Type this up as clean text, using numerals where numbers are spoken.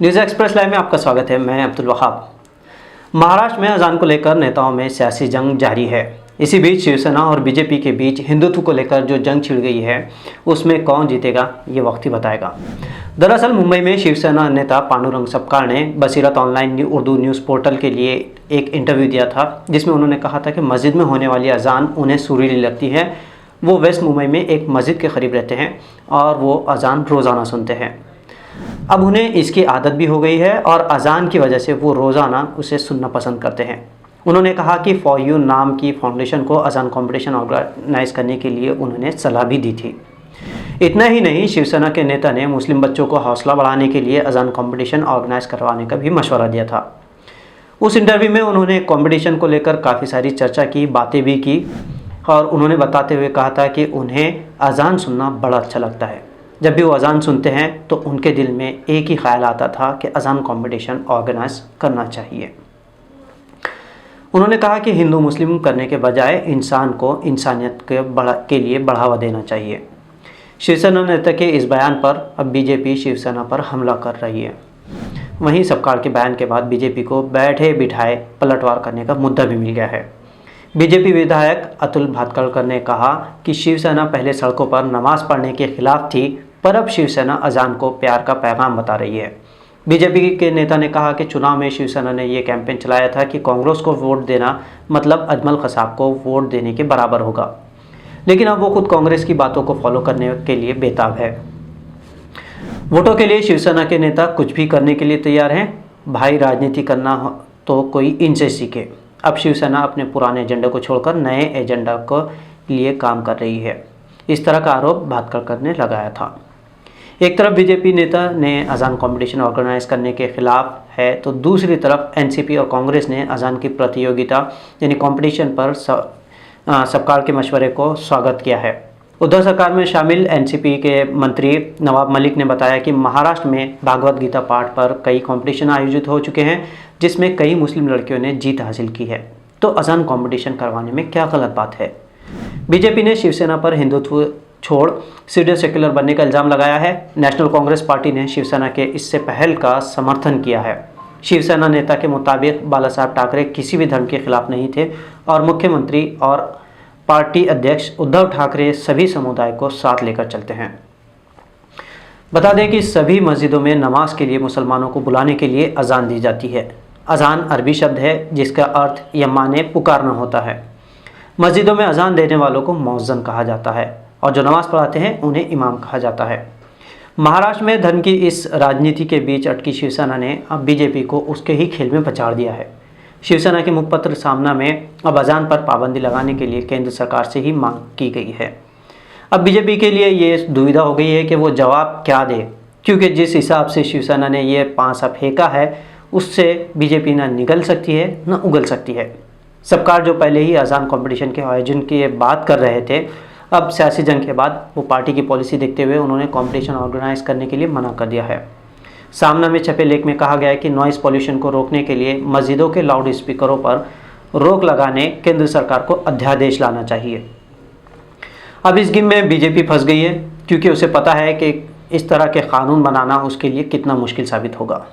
News express live में आपका स्वागत है। मैं अब्दुल वहाब। महाराष्ट्र में अजान को लेकर नेताओं में सियासी जंग जारी है। इसी बीच शिवसेना और बीजेपी के बीच हिंदुत्व को लेकर जो जंग छिड़ गई है उसमें कौन जीतेगा ये वक्त ही बताएगा। दरअसल मुंबई में शिवसेना नेता पांडुरंग सपकाळ ने बसीरत ऑनलाइन उर्दू न्यूज़ पोर्टल के लिए एक इंटरव्यू दिया था, जिसमें उन्होंने कहा था कि मस्जिद में होने वाली अजान उन्हें सुरीली लगती है। वो वेस्ट मुंबई में एक मस्जिद के करीब रहते हैं और वो अजान रोज़ाना सुनते हैं। अब उन्हें इसकी आदत भी हो गई है और अजान की वजह से वो रोज़ाना उसे सुनना पसंद करते हैं। उन्होंने कहा कि फॉर यू नाम की फाउंडेशन को अजान कंपटीशन ऑर्गेनाइज करने के लिए उन्होंने सलाह भी दी थी। इतना ही नहीं, शिवसेना के नेता ने मुस्लिम बच्चों को हौसला बढ़ाने के लिए अजान कंपटीशन ऑर्गेनाइज करवाने का भी मशवरा दिया था। उस इंटरव्यू में उन्होंने कंपटीशन को लेकर काफ़ी सारी चर्चा की, बातें भी की और उन्होंने बताते हुए कहा था कि उन्हें अजान सुनना बड़ा अच्छा लगता है। जब भी वो अजान सुनते हैं तो उनके दिल में एक ही ख्याल आता था कि अजान कंपटीशन ऑर्गेनाइज करना चाहिए। उन्होंने कहा कि हिंदू मुस्लिम करने के बजाय इंसान को इंसानियत के लिए बढ़ावा देना चाहिए। शिवसेना नेता के इस बयान पर अब बीजेपी शिवसेना पर हमला कर रही है। वहीं सपकाळ के बयान के बाद बीजेपी को बैठे बिठाए पलटवार करने का मुद्दा भी मिल गया है। बीजेपी विधायक अतुल भातखळकर ने कहा कि शिवसेना पहले सड़कों पर नमाज पढ़ने के खिलाफ थी, पर अब शिवसेना अजान को प्यार का पैगाम बता रही है। बीजेपी के नेता ने कहा कि चुनाव में शिवसेना ने ये कैंपेन चलाया था कि कांग्रेस को वोट देना मतलब अजमल कसाब को वोट देने के बराबर होगा, लेकिन अब वो खुद कांग्रेस की बातों को फॉलो करने के लिए बेताब है। वोटों के लिए शिवसेना के नेता कुछ भी करने के लिए तैयार हैं। भाई, राजनीति करना हो तो कोई इनसे सीखे। अब शिवसेना अपने पुराने एजेंडा को छोड़कर नए एजेंडा को लिए काम कर रही है, इस तरह का आरोप भातखळकर ने लगाया था। एक तरफ बीजेपी नेता ने अजान कंपटीशन ऑर्गेनाइज करने के खिलाफ है, तो दूसरी तरफ एनसीपी और कांग्रेस ने अजान की प्रतियोगिता यानी कंपटीशन पर सपकाळ के मशवरे को स्वागत किया है। उद्धव सरकार में शामिल एनसीपी के मंत्री नवाब मलिक ने बताया कि महाराष्ट्र में भागवत गीता पाठ पर कई कंपटीशन आयोजित हो चुके हैं, जिसमें कई मुस्लिम लड़कियों ने जीत हासिल की है, तो अजान कंपटीशन करवाने में क्या गलत बात है। बीजेपी ने शिवसेना पर हिंदुत्व छोड़ सीधे सेक्युलर बनने का इल्ज़ाम लगाया है। नेशनल कांग्रेस पार्टी ने शिवसेना के इससे पहल का समर्थन किया है। शिवसेना नेता के मुताबिक बाला साहब ठाकरे किसी भी धर्म के खिलाफ नहीं थे और मुख्यमंत्री और पार्टी अध्यक्ष उद्धव ठाकरे सभी समुदाय को साथ लेकर चलते हैं। बता दें कि सभी मस्जिदों में नमाज के लिए मुसलमानों को बुलाने के लिए अजान दी जाती है। अजान अरबी शब्द है जिसका अर्थ या माने पुकारना होता है। मस्जिदों में अजान देने वालों को मौज़्ज़िन कहा जाता है और जो नमाज पढ़ाते हैं उन्हें इमाम कहा जाता है। महाराष्ट्र में धर्म की इस राजनीति के बीच अटकी शिवसेना ने अब बीजेपी को उसके ही खेल में पछाड़ दिया है। शिवसेना के मुखपत्र सामना में अब अजान पर पाबंदी लगाने के लिए केंद्र सरकार से ही मांग की गई है। अब बीजेपी के लिए ये दुविधा हो गई है कि वो जवाब क्या दे, क्योंकि जिस हिसाब से शिवसेना ने ये पांसा फेंका है उससे बीजेपी ना निगल सकती है ना उगल सकती है। सपकाळ जो पहले ही अजान कंपटीशन के आयोजन की बात कर रहे थे, अब सियासी जंग के बाद वो पार्टी की पॉलिसी देखते हुए उन्होंने कंपटीशन ऑर्गेनाइज करने के लिए मना कर दिया है। सामना में छपे लेख में कहा गया है कि नॉइस पॉल्यूशन को रोकने के लिए मस्जिदों के लाउड स्पीकरों पर रोक लगाने केंद्र सरकार को अध्यादेश लाना चाहिए। अब इस गेम में बीजेपी फंस गई है, क्योंकि उसे पता है कि इस तरह के कानून बनाना उसके लिए कितना मुश्किल साबित होगा।